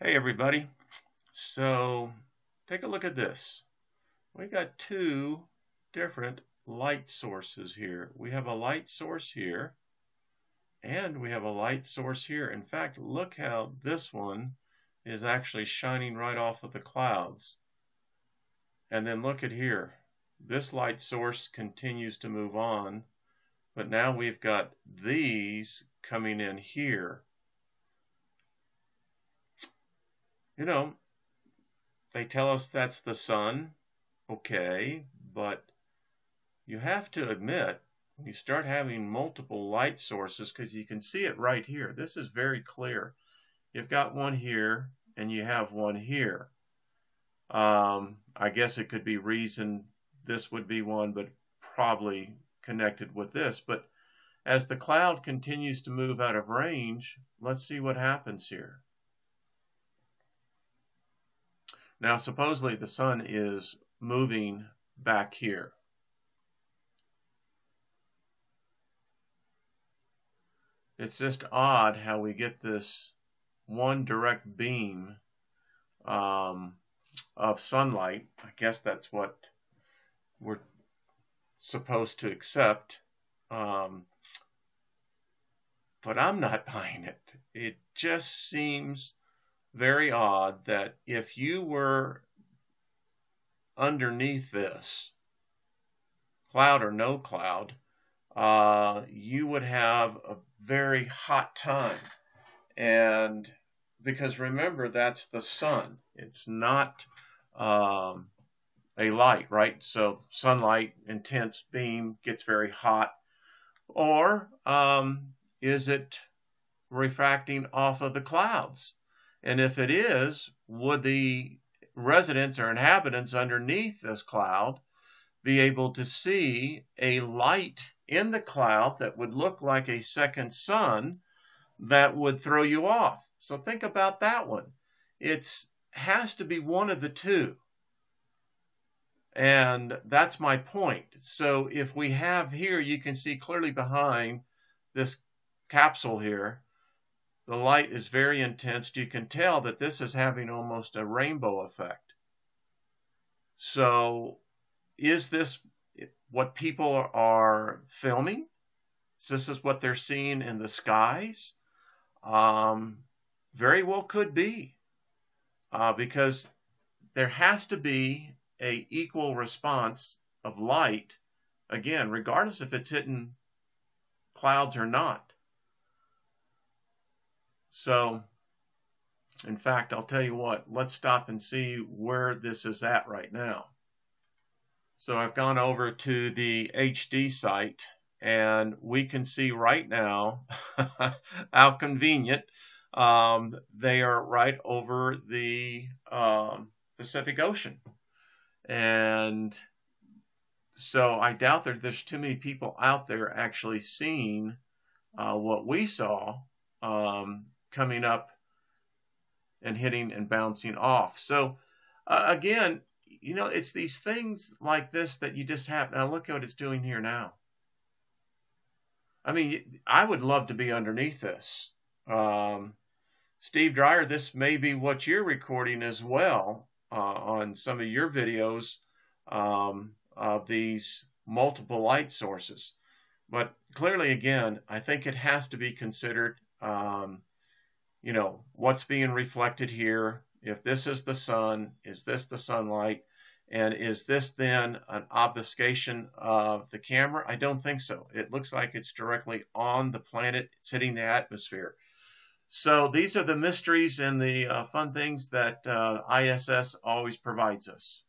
Hey everybody. So take a look at this. We got two different light sources here. We have a light source here and we have a light source here. In fact, look how this one is actually shining right off of the clouds. And then look at here. This light source continues to move on, but now we've got these coming in here. You know, they tell us that's the sun, okay, but you have to admit, when you start having multiple light sources, because you can see it right here, this is very clear. You've got one here and you have one here. I guess it could be reason this would be one, but probably connected with this. But as the cloud continues to move out of range, let's see what happens here. Now, supposedly the sun is moving back here. It's just odd how we get this one direct beam of sunlight. I guess that's what we're supposed to accept. But I'm not buying it. It just seems very odd that if you were underneath this, cloud or no cloud, you would have a very hot time. And because remember, that's the sun. It's not a light, right? So sunlight, intense beam, gets very hot. Or is it refracting off of the clouds? And if it is, would the residents or inhabitants underneath this cloud be able to see a light in the cloud that would look like a second sun that would throw you off? So think about that one. It has to be one of the two. And that's my point. So if we have here, you can see clearly behind this capsule here, the light is very intense. You can tell that this is having almost a rainbow effect. So is this what people are filming? This is what they're seeing in the skies? Very well could be, because there has to be an equal response of light, again, regardless if it's hitting clouds or not. So, in fact, I'll tell you what, let's stop and see where this is at right now. So I've gone over to the HD site, and we can see right now how convenient. They are right over the Pacific Ocean. And so I doubt that there's too many people out there actually seeing what we saw coming up and hitting and bouncing off. So again, you know, it's these things like this that you just have. Now look at what it's doing here now. I mean, I would love to be underneath this. Steve Dreyer, this may be what you're recording as well on some of your videos of these multiple light sources. But clearly, again, I think it has to be considered, you know, what's being reflected here. If this is the sun, is this the sunlight? And is this then an obfuscation of the camera? I don't think so. It looks like it's directly on the planet. It's hitting the atmosphere. So these are the mysteries and the fun things that ISS always provides us.